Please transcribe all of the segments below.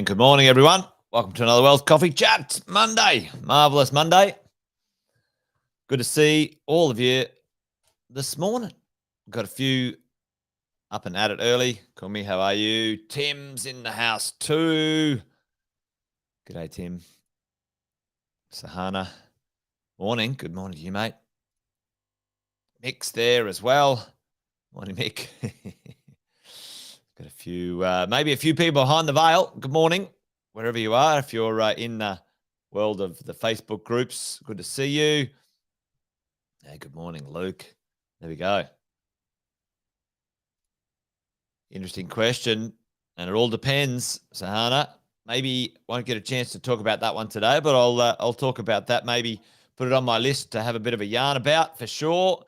Good morning, everyone. Welcome to another Wealth Coffee Chat Monday. Marvelous Monday. Good to see all of you this morning. Got a few up and at it early. Call me, how are you? Tim's in the house too. G'day, Tim. Sahana. Morning. Good morning to you, mate. Mick's there as well. Morning, Mick. Got a few, maybe a few people behind the veil. Good morning, wherever you are. If you're in the world of the Facebook groups, good to see you. Hey, good morning, Luke. There we go. Interesting question, and it all depends, Sahana. Maybe won't get a chance to talk about that one today, but I'll talk about that. Maybe put it on my list to have a bit of a yarn about for sure.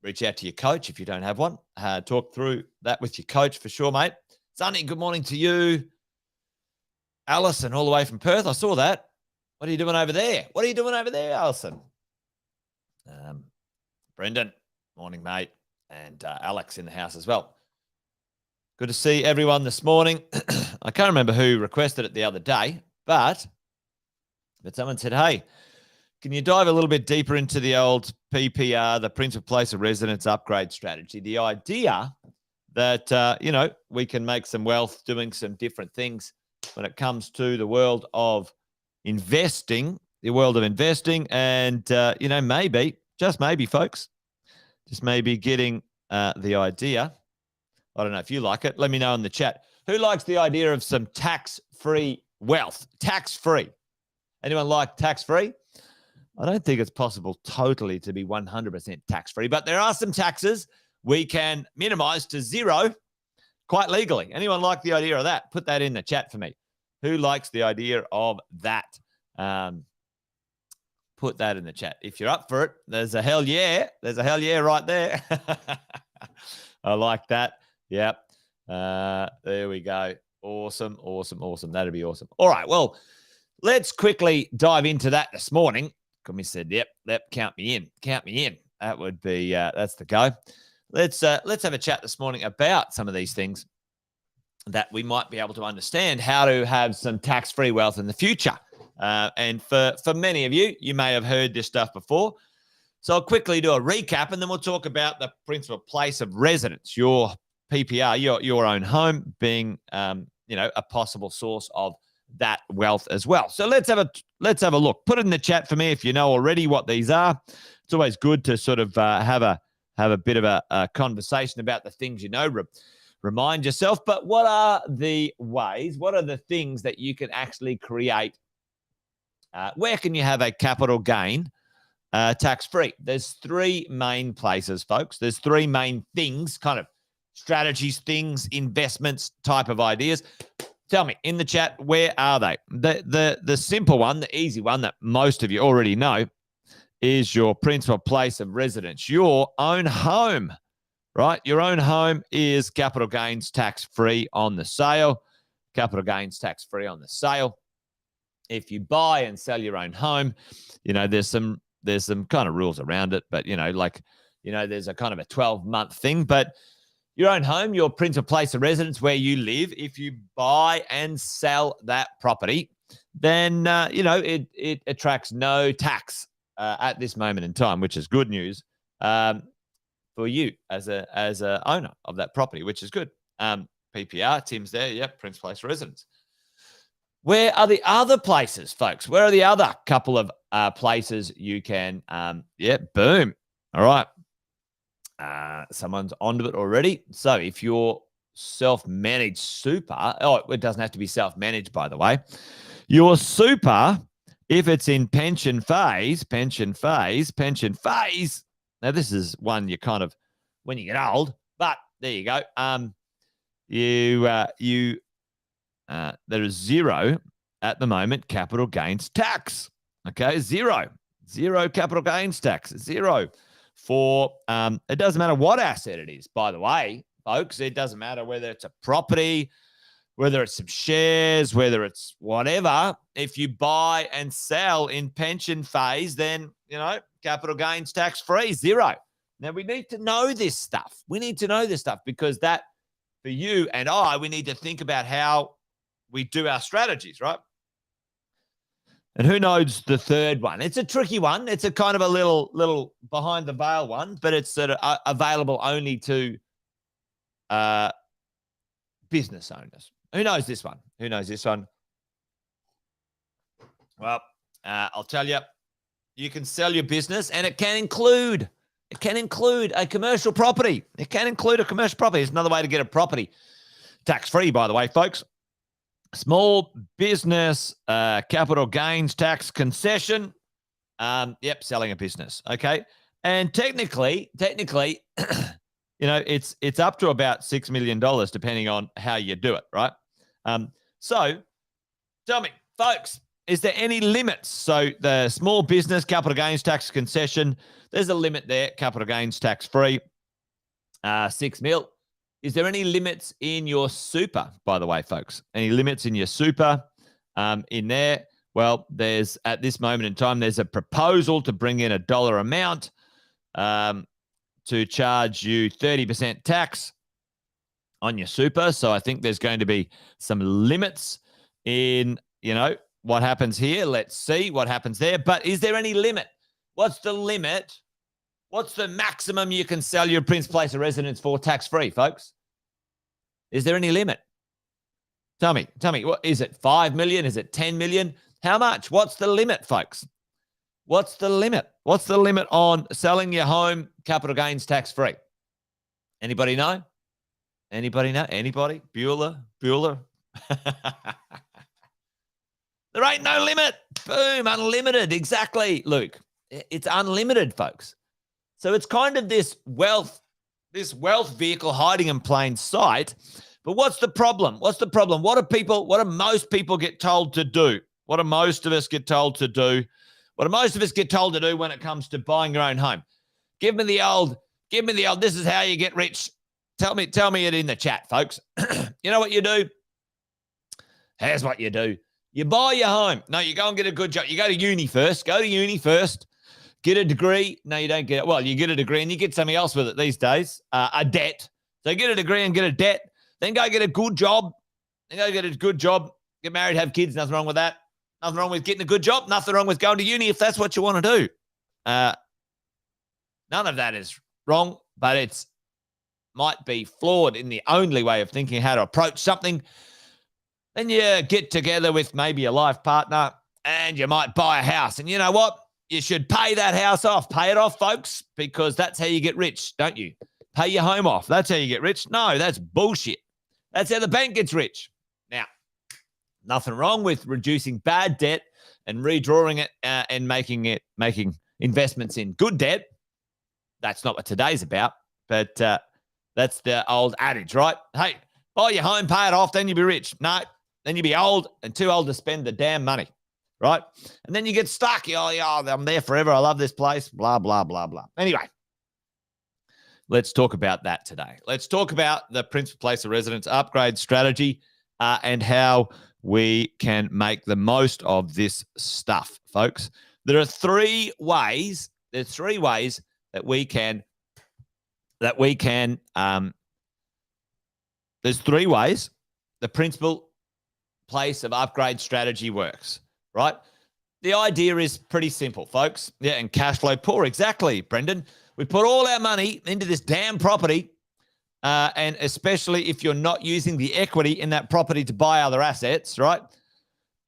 Reach out to your coach if you don't have one. Talk through that with your coach for sure, mate. Sonny, good morning to you. Alison, all the way from Perth. I saw that. What are you doing over there? What are you doing over there, Alison? Brendan, morning, mate. And Alex in the house as well. Good to see everyone this morning. I can't remember who requested it the other day, but someone said, hey, can you dive a little bit deeper into the old PPR, the principal place of residence upgrade strategy? The idea that, we can make some wealth doing some different things when it comes to the world of investing, and, maybe, just maybe, folks, just maybe getting the idea. I don't know if you like it. Let me know in the chat. Who likes the idea of some tax-free wealth? Tax-free. Anyone like tax-free? I don't think it's possible totally to be 100% tax-free, but there are some taxes we can minimize to zero quite legally. Anyone like the idea of that? Put that in the chat for me. Who likes the idea of that? Put that in the chat. If you're up for it, there's a hell yeah. There's a hell yeah right there. I like that. Yep. There we go. Awesome. That'd be awesome. All right. Well, let's quickly dive into that this morning. Commie said, yep, count me in. That would be, that's the go. Let's have a chat this morning about some of these things that we might be able to understand how to have some tax-free wealth in the future. And for many of you, you may have heard this stuff before. So I'll quickly do a recap, and then we'll talk about the principal place of residence, your PPR, your own home being, a possible source of that wealth as well. So let's have a look. Put it in the chat for me if you know already what these are. It's always good to sort of have a bit of a conversation about the things you know. Remind yourself. But what are the ways? What are the things that you can actually create? Where can you have a capital gain tax-free? There's three main places, folks. There's three main things, kind of strategies, things, investments, type of ideas. Tell me in the chat, where are they? The simple one, the easy one that most of you already know is your principal place of residence, your own home, right? Your own home is capital gains tax-free on the sale. Capital gains tax-free on the sale. If you buy and sell your own home, there's some kind of rules around it, but, there's a kind of a 12-month thing, but your own home, your principal place of residence where you live, if you buy and sell that property, then, it attracts no tax at this moment in time, which is good news for you as a owner of that property, which is good. PPR, Tim's there, yep, principal place of residence. Where are the other places, folks? Where are the other couple of places you can, boom. All right. Someone's onto it already. So if you're self-managed super, it doesn't have to be self-managed, by the way. Your super, if it's in pension phase. Now, this is one you kind of, when you get old, but there you go. There is zero at the moment capital gains tax. Okay, zero capital gains tax, zero for, it doesn't matter what asset it is, by the way, folks. It doesn't matter whether it's a property, whether it's some shares, whether it's whatever. If you buy and sell in pension phase, then, capital gains tax free, zero. Now, we need to know this stuff. Because that, for you and I, we need to think about how we do our strategies, right? And who knows the third one? It's a tricky one. It's a kind of a little behind the veil one, but it's sort of available only to business owners. Who knows this one? Well, I'll tell you, you can sell your business, and it can include a commercial property. It's another way to get a property tax-free, by the way, folks. Small business capital gains tax concession. Selling a business. Okay. And technically, it's up to about $6 million, depending on how you do it, right? So tell me, folks, is there any limits? So the small business capital gains tax concession, there's a limit there, capital gains tax free, 6 mil. Is there any limits in your super, by the way, folks? Any limits in your super in there? Well, at this moment in time, there's a proposal to bring in a dollar amount to charge you 30% tax on your super. So I think there's going to be some limits in, what happens here. Let's see what happens there. But is there any limit? What's the limit? What's the maximum you can sell your Prince Place of Residence for tax-free, folks? Is there any limit? Tell me, what is it? 5 million? Is it 10 million? How much? What's the limit, folks? What's the limit? What's the limit on selling your home capital gains tax-free? Anybody know? Anybody? Bueller? There ain't no limit. Boom, unlimited. Exactly, Luke. It's unlimited, folks. So it's kind of this wealth vehicle hiding in plain sight. But what's the problem? What do most people get told to do? What do most of us get told to do? What do most of us get told to do when it comes to buying your own home? Give me the old, this is how you get rich. Tell me it in the chat, folks. You know what you do? Here's what you do. You buy your home. No, you go and get a good job. You go to uni first. Get a degree. No, you don't get it. Well, you get a degree and you get something else with it these days, a debt. So get a degree and get a debt. Then go get a good job. Get married, have kids. Nothing wrong with that. Nothing wrong with getting a good job. Nothing wrong with going to uni if that's what you want to do. None of that is wrong, but it's might be flawed in the only way of thinking how to approach something. Then you get together with maybe a life partner and you might buy a house. And you know what? You should pay that house off. Pay it off, folks, because that's how you get rich, don't you? Pay your home off. That's how you get rich. No, that's bullshit. That's how the bank gets rich. Now, nothing wrong with reducing bad debt and redrawing it and making investments in good debt. That's not what today's about, but that's the old adage, right? Hey, buy your home, pay it off, then you'll be rich. No, then you'll be old and too old to spend the damn money, right? And then you get stuck. Oh, yeah, I'm there forever. I love this place, blah, blah, blah, blah. Anyway, let's talk about that today. Let's talk about the Prince Place of Residence upgrade strategy and how we can make the most of this stuff, folks. There are three ways. There's three ways that we can. There's three ways the principal place of upgrade strategy works, right? The idea is pretty simple, folks. Yeah, and cash flow poor. Exactly, Brendan. We put all our money into this damn property, and especially if you're not using the equity in that property to buy other assets, right?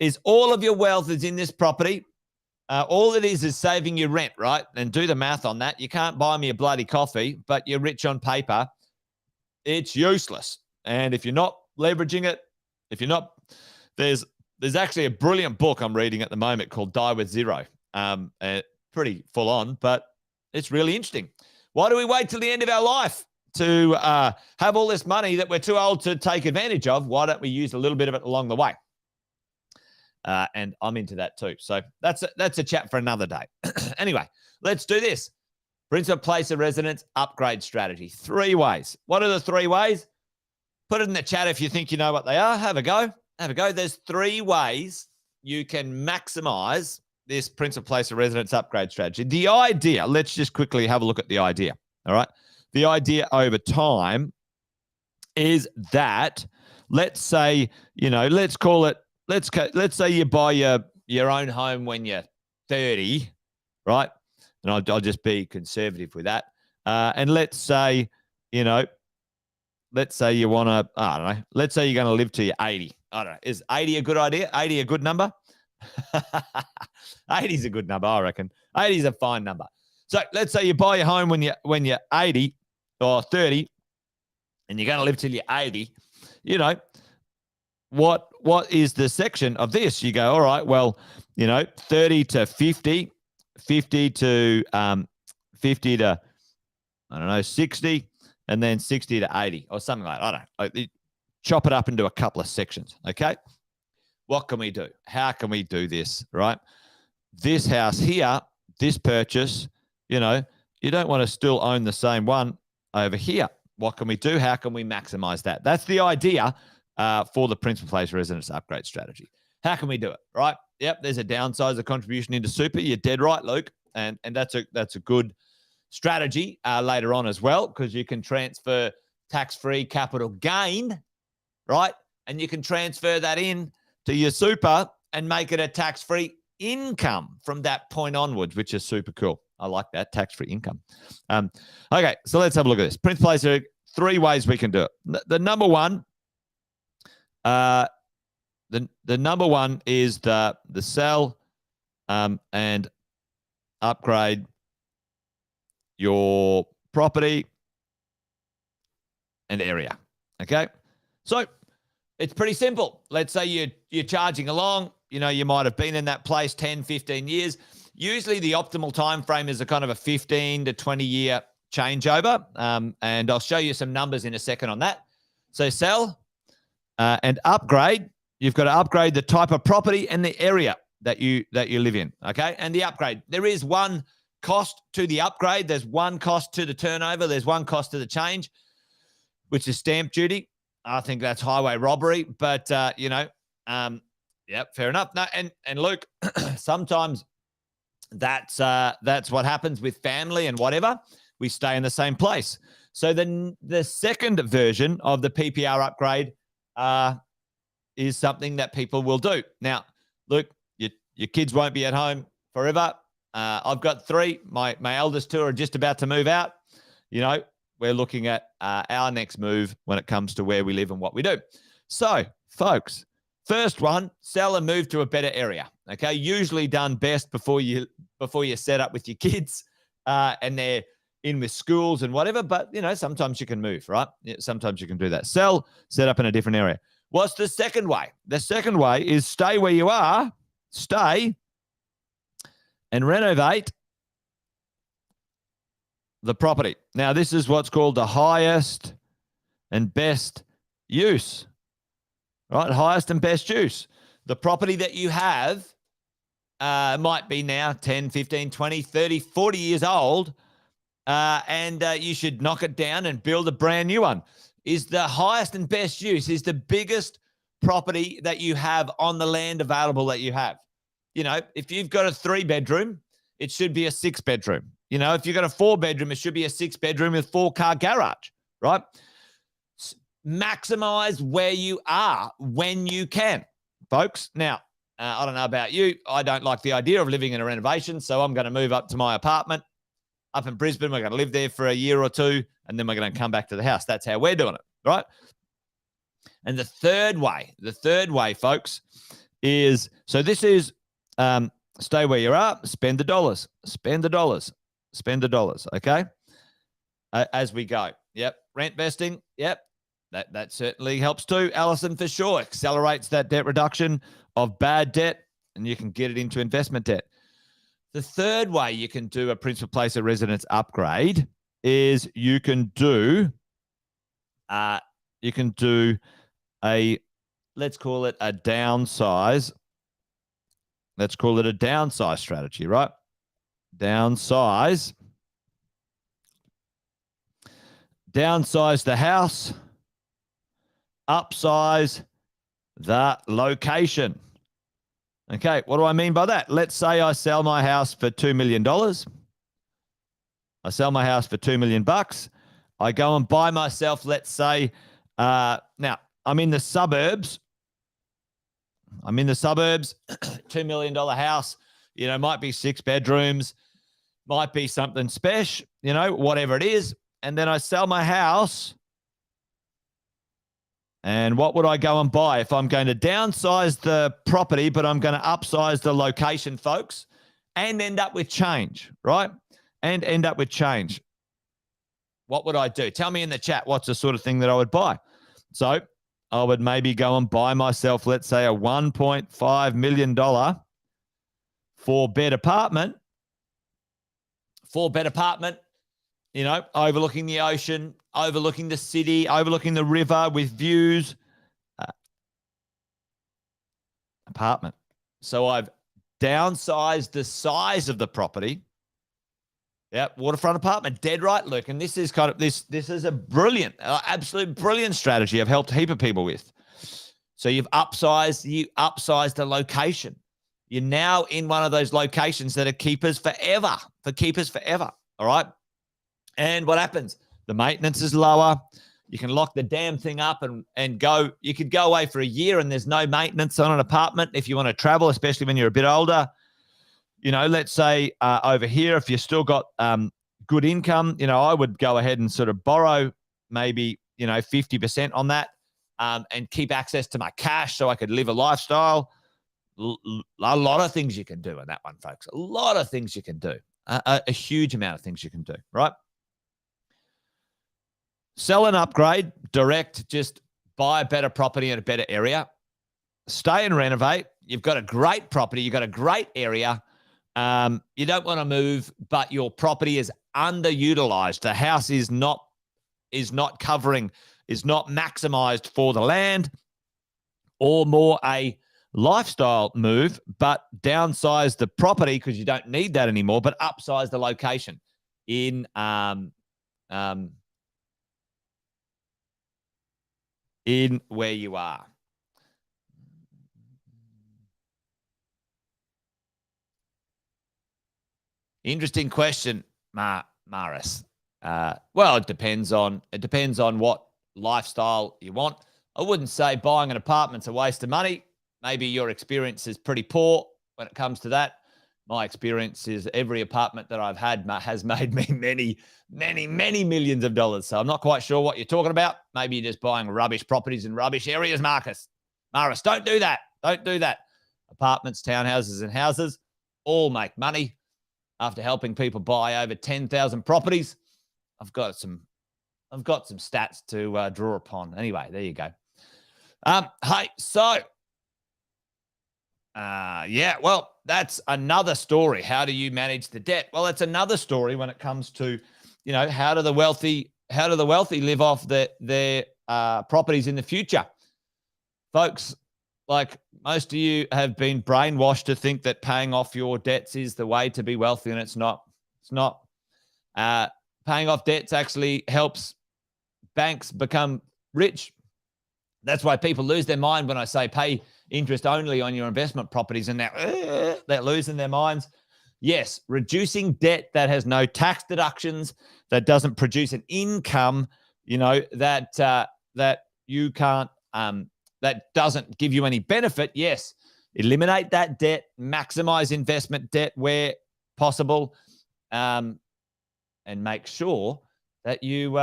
is all of your wealth is in this property. All it is saving you rent, right? And do the math on that. You can't buy me a bloody coffee, but you're rich on paper. It's useless. And if you're not leveraging it, if you're not, there's actually a brilliant book I'm reading at the moment called Die with Zero. Pretty full on, but it's really interesting. Why do we wait till the end of our life to have all this money that we're too old to take advantage of? Why don't we use a little bit of it along the way? And I'm into that too. So that's a chat for another day. Anyway, let's do this. Principal place of residence upgrade strategy. 3 ways. What are the 3 ways? Put it in the chat if you think you know what they are. Have a go. There's 3 ways you can maximize this principal place of residence upgrade strategy. The idea, let's just quickly have a look at the idea. All right. The idea over time is that, let's say, let's call it, let's say you buy your own home when you're 30, right? And I'll just be conservative with that. And let's say you want to, I don't know, let's say you're going to live till you're 80. I don't know. Is 80 a good idea? 80 a good number? 80 is a good number, I reckon. 80 is a fine number. So let's say you buy your home when you're 80 or 30, and you're going to live till you're 80. What is the section of this? You go, all right, well, 30 to 50, 50 to 50 to, I don't know, 60, and then 60 to 80 or something like that. I don't know. Chop it up into a couple of sections, okay? What can we do? How can we do this, right? This house here, this purchase, you don't want to still own the same one over here. What can we do? How can we maximize that? That's the idea for the principal place residence upgrade strategy. How can we do it, right? Yep, there's a downsizer contribution into super. You're dead right, Luke. And that's a good strategy later on as well, because you can transfer tax-free capital gain, right? And you can transfer that in to your super and make it a tax-free income from that point onwards, which is super cool. I like that, tax-free income. Okay, so let's have a look at this. Principal place, there are 3 ways we can do it. The number one, the number one is the sell and upgrade your property and area. Okay, so it's pretty simple. Let's say you're charging along. You might have been in that place 10, 15 years. Usually the optimal time frame is a kind of a 15 to 20 year changeover. And I'll show you some numbers in a second on that. So sell and upgrade. You've got to upgrade the type of property and the area that you live in. Okay, and the upgrade. There is one cost to the upgrade. There's one cost to the turnover. There's one cost to the change, which is stamp duty. I think that's highway robbery, but fair enough. No, and Luke, sometimes that's what happens with family and whatever. We stay in the same place. So the second version of the PPR upgrade is something that people will do. Now, Luke, your kids won't be at home forever. I've got 3. My eldest 2 are just about to move out. We're looking at our next move when it comes to where we live and what we do. So, folks, first one, sell and move to a better area. Okay, usually done best before you set up with your kids and they're in with schools and whatever. But sometimes you can move, right? Sometimes you can do that. Sell, set up in a different area. What's the second way? The second way is stay where you are, stay and renovate the property. Now, this is what's called the highest and best use, right? Highest and best use. The property that you have might be now 10, 15, 20, 30, 40 years old, and you should knock it down and build a brand new one. Is the highest and best use, is the biggest property that you have on the land available that you have. If you've got a 3-bedroom, it should be a 6-bedroom. If you've got a 4-bedroom, it should be a 6-bedroom with 4-car garage, right? Maximize where you are when you can, folks. Now, I don't know about you. I don't like the idea of living in a renovation, so I'm going to move up to my apartment up in Brisbane. We're going to live there for a year or 2, and then we're going to come back to the house. That's how we're doing it, right? And the third way, folks, is, so this is stay where you are, spend the dollars, spend the dollars, spend the dollars, okay? As we go. Yep. Rent vesting, yep. That certainly helps too, Alison, for sure. Accelerates that debt reduction of bad debt, and you can get it into investment debt. The third way you can do a principal place of residence upgrade is you can do a, let's call it a downsize. Let's call it a downsize strategy, right? Downsize the house, upsize the location. Okay, what do I mean by that? Let's say I sell my house for $2 million. I sell my house for $2 million. I go and buy myself, let's say, now I'm in the suburbs. $2 million house, might be 6 bedrooms, might be something special, whatever it is. And then I sell my house. And what would I go and buy if I'm going to downsize the property, but I'm going to upsize the location, folks, and end up with change, right? And end up with change. What would I do? Tell me in the chat what's the sort of thing that I would buy. So I would maybe go and buy myself, let's say, a $1.5 million 4-bed apartment. 4-bed apartment, overlooking the ocean, overlooking the city, overlooking the river with views. Apartment. So I've downsized the size of the property. Yeah, waterfront apartment, dead right, Luke. And this is this is a brilliant, absolute brilliant strategy I've helped a heap of people with. So you upsize the location. You're now in one of those locations that are keepers forever, all right? And what happens? The maintenance is lower. You can lock the damn thing up and go. You could go away for a year and there's no maintenance on an apartment if you want to travel, especially when you're a bit older. Let's say over here, if you still got good income, I would go ahead and sort of borrow maybe, 50% on that and keep access to my cash so I could live a lifestyle. A lot of things you can do in that one, folks. A lot of things you can do. A huge amount of things you can do, right? Sell and upgrade, direct, just buy a better property in a better area. Stay and renovate. You've got a great property. You've got a great area. You don't want to move, but your property is underutilized. The house is not maximized for the land, or more a lifestyle move, but downsize the property because you don't need that anymore, but upsize the location in where you are. Interesting question, Maris. Well, it depends on what lifestyle you want. I wouldn't say buying an apartment's a waste of money. Maybe your experience is pretty poor when it comes to that. My experience is every apartment that I've had has made me many, many, many millions of dollars. So I'm not quite sure what you're talking about. Maybe you're just buying rubbish properties in rubbish areas, Maris, don't do that. Don't do that. Apartments, townhouses, and houses all make money. After helping people buy over 10,000 properties, I've got some stats to draw upon. Anyway, there you go. Hey, so well, that's another story. How do you manage the debt? Well, it's another story when it comes to, how do the wealthy live off their properties in the future, folks. Like, most of you have been brainwashed to think that paying off your debts is the way to be wealthy, and it's not. It's not. Paying off debts actually helps banks become rich. That's why people lose their mind when I say pay interest only on your investment properties, and they're losing their minds. Yes, reducing debt that has no tax deductions, that doesn't produce an income, that you can't that doesn't give you any benefit. Yes, eliminate that debt, maximize investment debt where possible, and make sure that you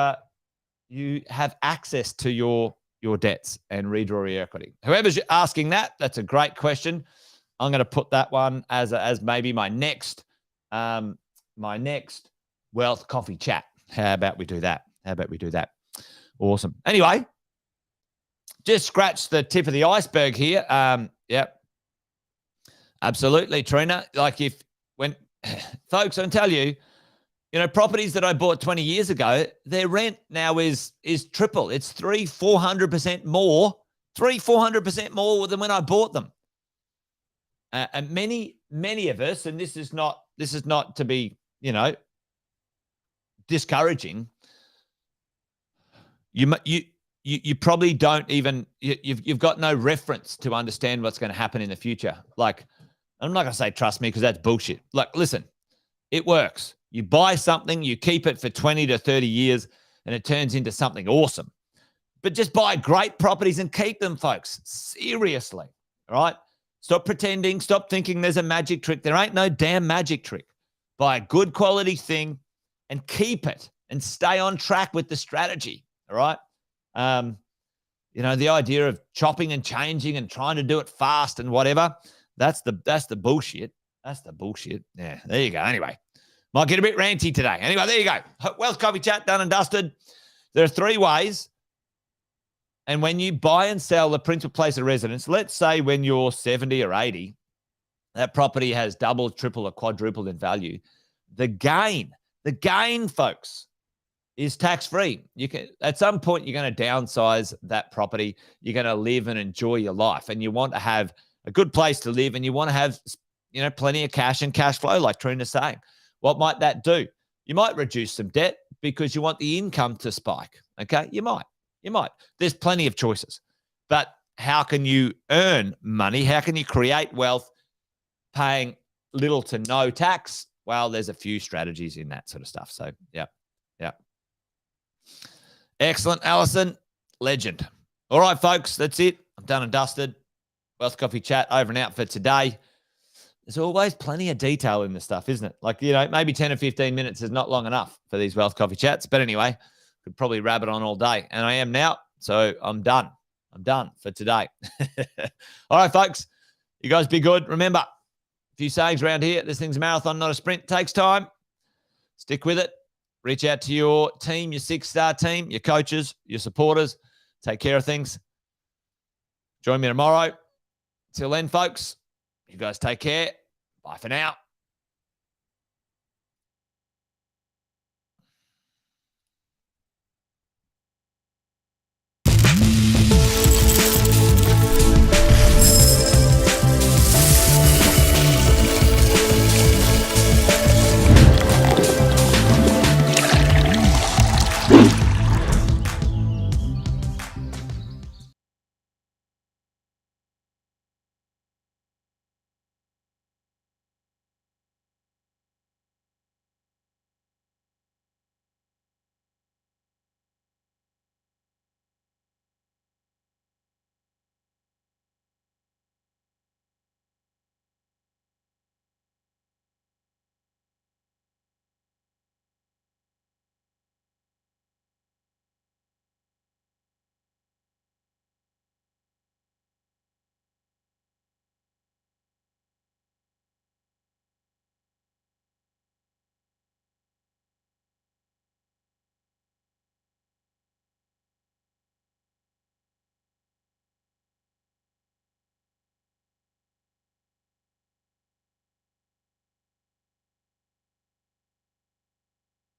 have access to your your debts and redraw your equity? Whoever's asking that, that's a great question. I'm going to put that one as maybe my next wealth coffee chat. How about we do that? Awesome. Anyway, just scratch the tip of the iceberg here. Yep. Absolutely, Trina. Like folks, I'll tell you, properties that I bought 20 years ago, their rent now is triple. It's 400% more, 400% more than when I bought them. And many of us, and this is not to be, discouraging. You probably don't even, you've got no reference to understand what's going to happen in the future. Like, I'm not going to say trust me because that's bullshit. Like, listen, it works. You buy something, you keep it for 20 to 30 years, and it turns into something awesome. But just buy great properties and keep them, folks. Seriously, all right? Stop pretending. Stop thinking there's a magic trick. There ain't no damn magic trick. Buy a good quality thing and keep it and stay on track with the strategy, all right? The idea of chopping and changing and trying to do it fast and whatever, that's the bullshit. That's the bullshit. Yeah, there you go. Anyway, might get a bit ranty today. Anyway, there you go. Wealth Coffee Chat done and dusted. There are 3 ways. And when you buy and sell the principal place of residence, let's say when you're 70 or 80, that property has doubled, tripled, or quadrupled in value. The gain, folks, is tax-free. You can, at some point, you're going to downsize that property. You're going to live and enjoy your life, and you want to have a good place to live, and you want to have, plenty of cash and cash flow, like Trina's saying. What might that do? You might reduce some debt because you want the income to spike. Okay, you might. There's plenty of choices, but how can you earn money? How can you create wealth paying little to no tax? Well, there's a few strategies in that sort of stuff. So, yeah. Excellent, Alison. Legend. All right, folks, that's it. I'm done and dusted. Wealth Coffee Chat over and out for today. There's always plenty of detail in this stuff, isn't it? Like, maybe 10 or 15 minutes is not long enough for these Wealth Coffee Chats. But anyway, could probably rabbit on all day. And I am now. So I'm done. I'm done for today. All right, folks. You guys be good. Remember, a few sayings around here. This thing's a marathon, not a sprint. It takes time. Stick with it. Reach out to your team, your 6-star team, your coaches, your supporters. Take care of things. Join me tomorrow. Till then, folks, you guys take care. Bye for now.